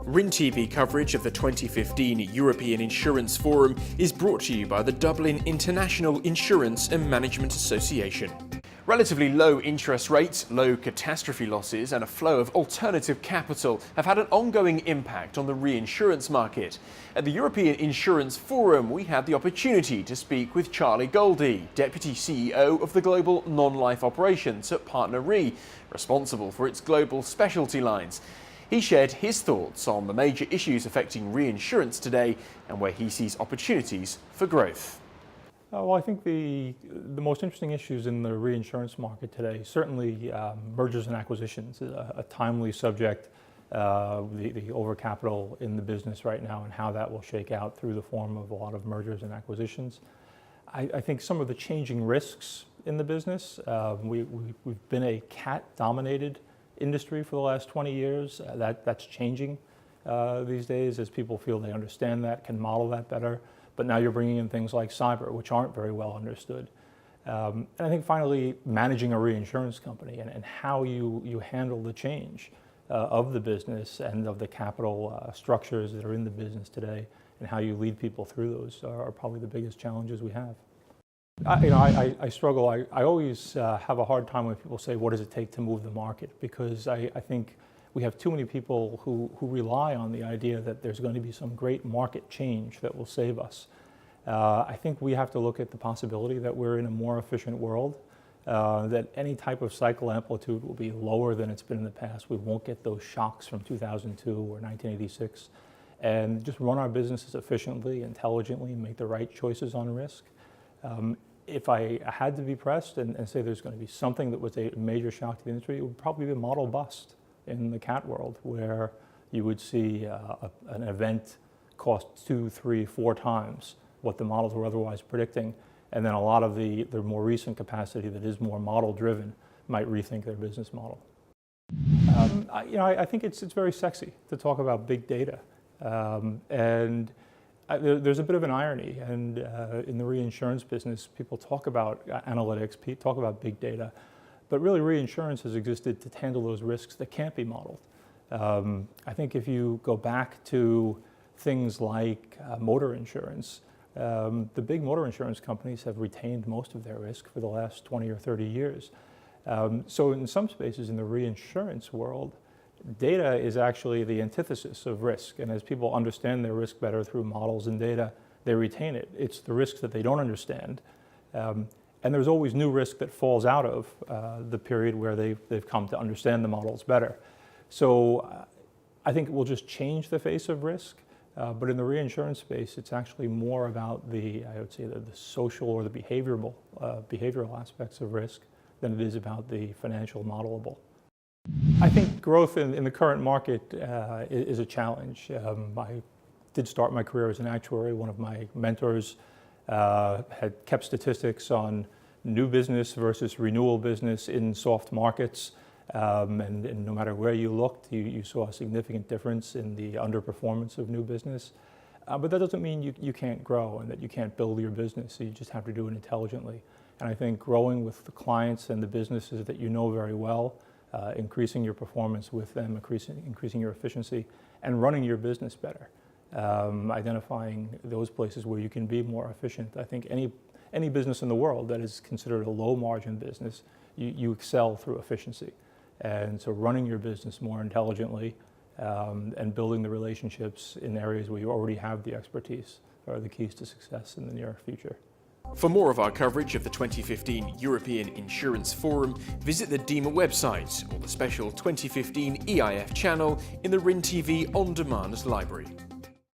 RIN-TV coverage of the 2015 European Insurance Forum is brought to you by the Dublin International Insurance and Management Association. Relatively low interest rates, low catastrophe losses and a flow of alternative capital have had an ongoing impact on the reinsurance market. At the European Insurance Forum, we had the opportunity to speak with Charlie Goldie, Deputy CEO of the global non-life operations at PartnerRe, responsible for its global specialty lines. He shared his thoughts on the major issues affecting reinsurance today and where he sees opportunities for growth. Well, I think the most interesting issues in the reinsurance market today, certainly mergers and acquisitions is a timely subject, the overcapital in the business right now and how that will shake out through the form of a lot of mergers and acquisitions. I think some of the changing risks in the business, we've been a cat-dominated industry for the last 20 years. That's changing these days as people feel they understand that, can model that better. But now you're bringing in things like cyber, which aren't very well understood. And I think finally, managing a reinsurance company and how you handle the change of the business and of the capital structures that are in the business today and how you lead people through those are probably the biggest challenges we have. I struggle. I always have a hard time when people say, what does it take to move the market? Because I think we have too many people who rely on the idea that there's going to be some great market change that will save us. I think we have to look at the possibility that we're in a more efficient world, that any type of cycle amplitude will be lower than it's been in the past. We won't get those shocks from 2002 or 1986, and just run our businesses efficiently, intelligently, and make the right choices on risk. If I had to be pressed and say there's going to be something that was a major shock to the industry, it would probably be a model bust in the cat world, where you would see an event cost 2, 3, 4 times what the models were otherwise predicting, and then a lot of the more recent capacity that is more model driven might rethink their business model. I think it's very sexy to talk about big data, and there's a bit of an irony, and in the reinsurance business, people talk about analytics, talk about big data, but really reinsurance has existed to handle those risks that can't be modeled. I think if you go back to things like motor insurance, the big motor insurance companies have retained most of their risk for the last 20 or 30 years. So in some spaces in the reinsurance world, data is actually the antithesis of risk, and as people understand their risk better through models and data, they retain it. It's the risks that they don't understand, and there's always new risk that falls out of the period where they've come to understand the models better. So I think it will just change the face of risk, but in the reinsurance space, it's actually more about I would say, the social or the behavioral aspects of risk than it is about the financial modelable. I think growth in the current market is a challenge. I did start my career as an actuary. One of my mentors had kept statistics on new business versus renewal business in soft markets. And no matter where you looked, you saw a significant difference in the underperformance of new business. But that doesn't mean you can't grow and that you can't build your business. So you just have to do it intelligently. And I think growing with the clients and the businesses that you know very well, increasing your performance with them, increasing your efficiency, and running your business better. Identifying those places where you can be more efficient. I think any business in the world that is considered a low margin business, you excel through efficiency. And so running your business more intelligently and building the relationships in areas where you already have the expertise are the keys to success in the near future. For more of our coverage of the 2015 European Insurance Forum, visit the DEMA website or the special 2015 EIF channel in the RIN-TV On Demand library.